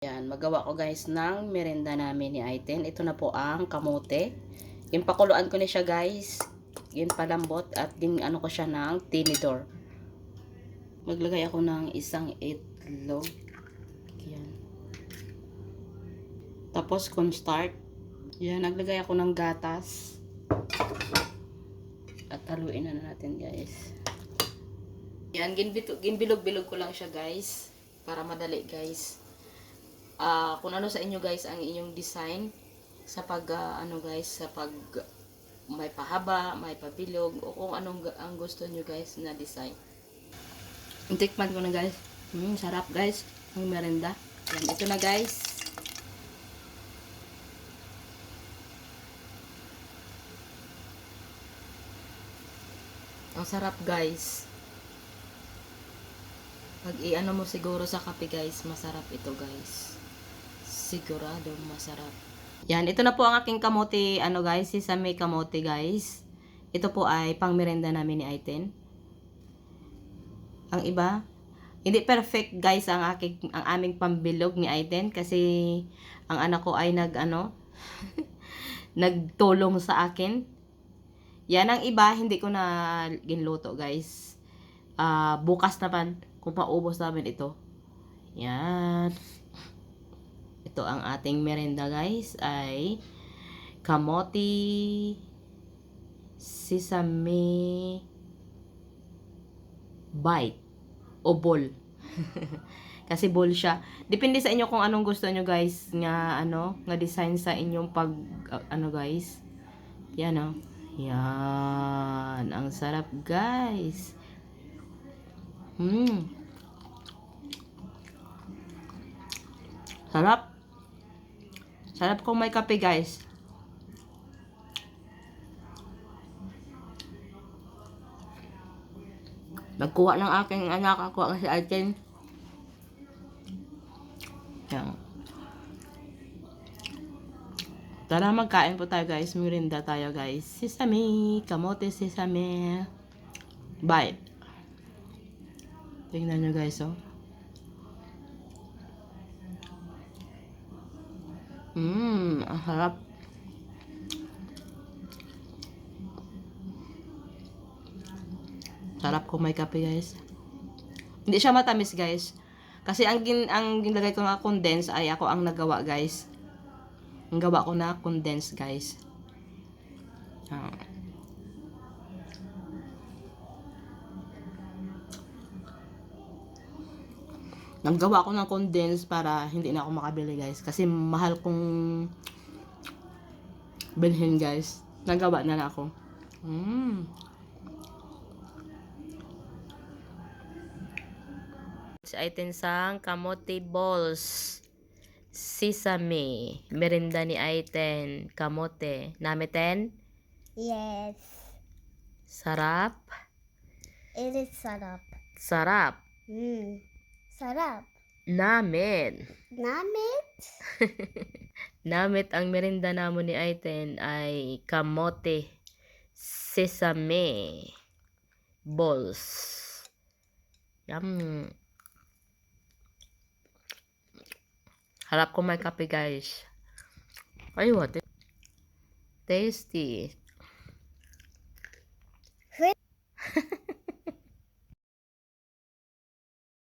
Yan, magawa ko guys ng merenda namin ni Aiten. Ito na po ang kamote. Yung pakuluan ko na siya guys. Yung palambot at din ano ko siya ng tinidor. Maglagay ako ng isang itlog. Yan. Tapos cornstarch. Yan, naglagay ako ng gatas. At haluin na natin guys. Yan, ginbilog-bilog ko lang siya guys. Para madali guys. Kung ano sa inyo guys ang inyong design sa pag ano guys sa pag may pahaba, may pabilog o kung anong ang gusto nyo guys na design. Tikman ko na guys. Sarap guys ang merenda. Yan, ito na guys. Ang sarap guys. Pag i-ano mo siguro sa kape guys, masarap ito guys. Sigurado masarap. Yan, ito na po ang aking kamote, ano guys, sesame kamote guys. Ito po ay pang merenda namin ni Aiten. Ang iba, hindi perfect guys ang aming pambilog ni Aiten kasi ang anak ko ay nagtulong sa akin. Yan ang iba, hindi ko na ginluto guys. Bukas naman kung paubos namin ito. Yan. Ito ang ating merenda guys ay kamote sesame bite o ball. Kasi ball siya. Depende sa inyo kung anong gusto nyo guys nga nga design sa inyong pag guys. Yan oh. Yan, ang sarap guys. Sarap. Sarap kung may kape guys. Nagkuha ng aking anak, ako ang si Aiten. Yan. Tara magkain po tayo guys. Merinda tayo guys. Sesame, kamote sesame. Bite. Tingnan nyo guys oh. Ang harap. Sarap kung may kape guys. Hindi siya matamis guys. Kasi ang ginlagay ko na condense ay ako ang nagawa guys. Ang gawa ko na condense guys. Naggawa ko ng condense para hindi na ako makabili guys. Kasi mahal kong bilhin guys. Nagawa na ako. Aiten sang kamote balls. Sesame. Merinda ni Aiten. Kamote. Namiten? Yes. Sarap? It is sarap. Sarap. Sarap. Namit. Namit? Namit ang merinda namon ni Aiten ay kamote sesame balls. Yum. Harap ko may kape guys. Ay, what? Tasty.